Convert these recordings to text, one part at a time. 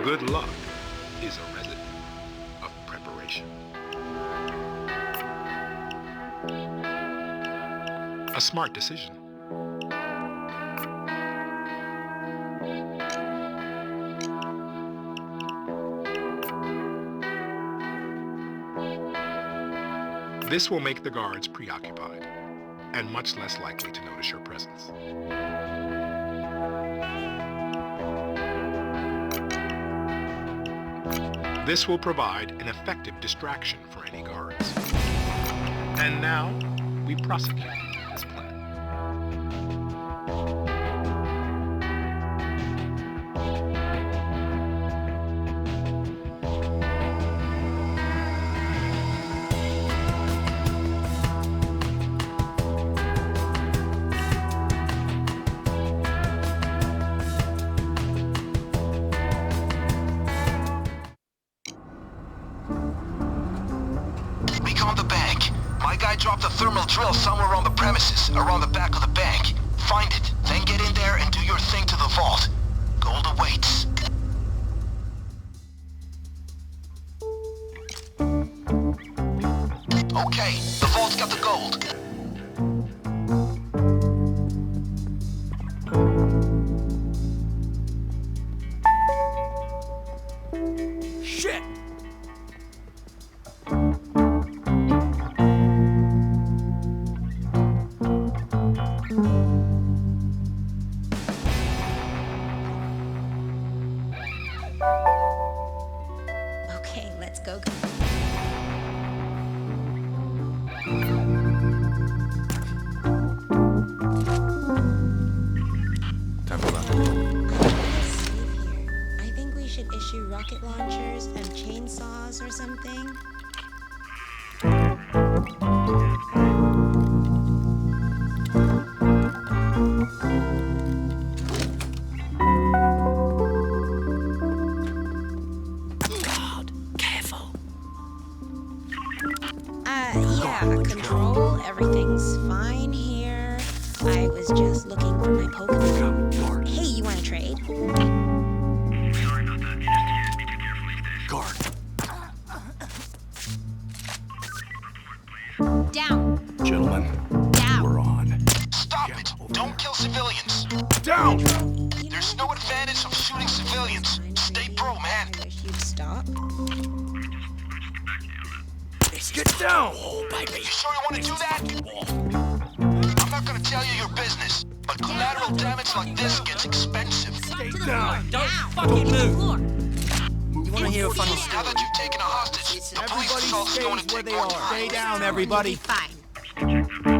Good luck is a residue of preparation. A smart decision. This will make the guards preoccupied and much less likely to notice your presence. This will provide an effective distraction for any guards. And now, we prosecute this plan. Drop the thermal drill somewhere on the premises, around the back of the bank. Find it, then get in there and do your thing to the vault. Gold awaits. Okay, the vault's got the gold. Shit! Okay, let's go. Time for that. I think we should issue rocket launchers and chainsaws or something. Yeah, Control, everything's fine here. I was just looking for my Pokemon. Hey, you wanna trade? Guard. Down. Gentlemen, Down. we're on. Stop it! Don't kill civilians! Down! There's no advantage of shooting civilians. Stay pro, man. I wish you'd stop. Get down! You sure you want to do that? I'm not gonna tell you your business, but collateral damage like this gets expensive. Stay down! Don't fucking move! You wanna hear a funny Now story? that you've taken a hostage, the police Everybody assault's going to stays where take they more are. time. Stay down, everybody. Fine.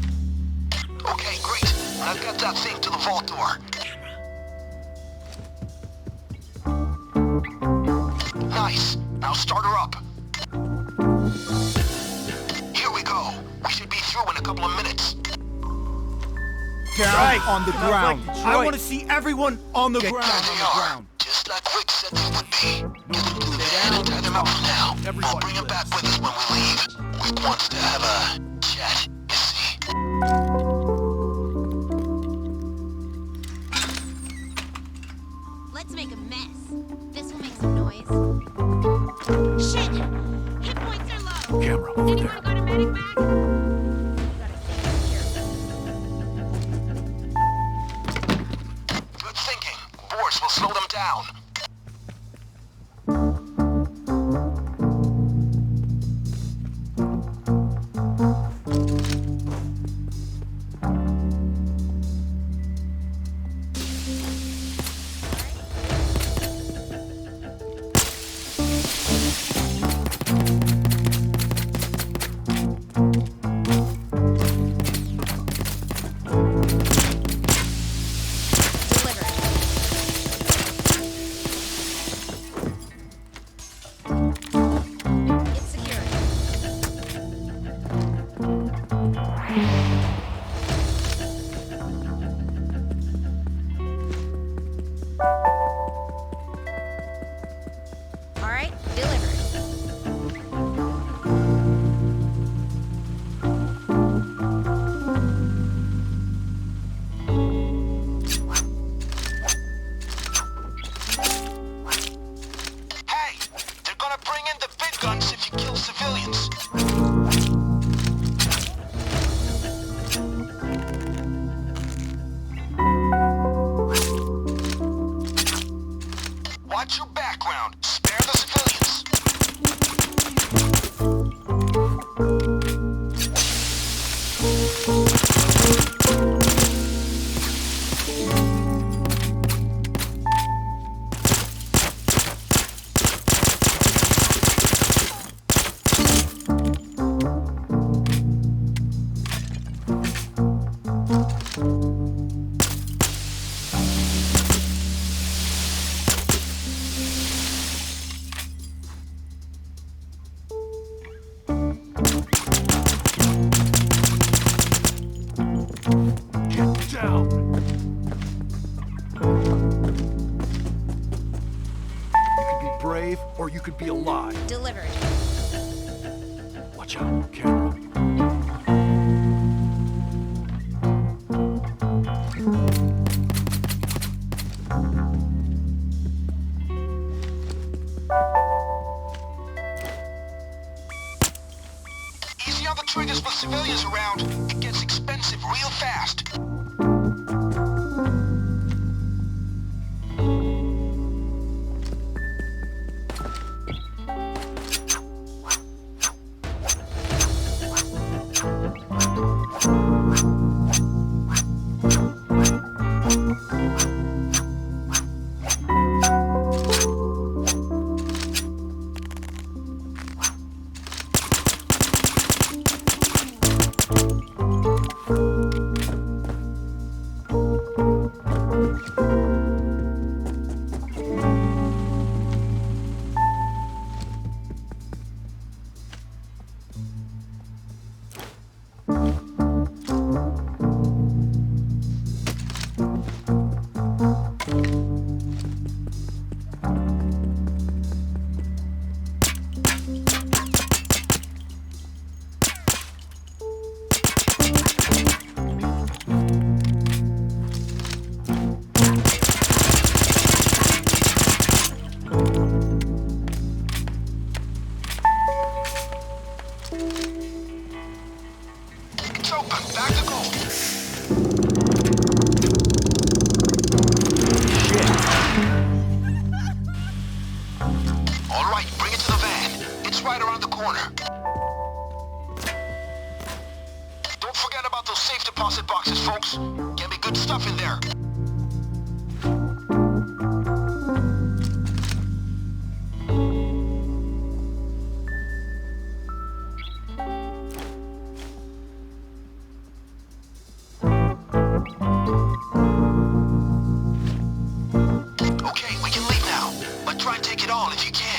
Okay, great. I've got that thing to the vault door. Nice. Now start her up. Here we go. We should be through in a couple of minutes. Down on the Not ground. like I want to see everyone on the ground. There they are. Just like Rick said they would be. Get them to the bed and tie them up for now. We'll bring them back with us when we leave. Rick wants to have a chat, you see. Let's make a mess. This will make some noise. Shit! Hit points are low. Camera over Anyone there. got a medic bag? Good thinking. Force will slow them down. guns if you kill civilians. Watch your background. Spare the civilians. Get down! You could be brave, or you could be alive. Delivered. Watch out, camera. Easy on the triggers with civilians around. It gets expensive real fast. It's open. Back to goal. All right, bring it to the van. It's right around the corner. Don't forget about those safe deposit boxes, folks. Can be good stuff in there. Okay, we can leave now, but try and take it all if you can.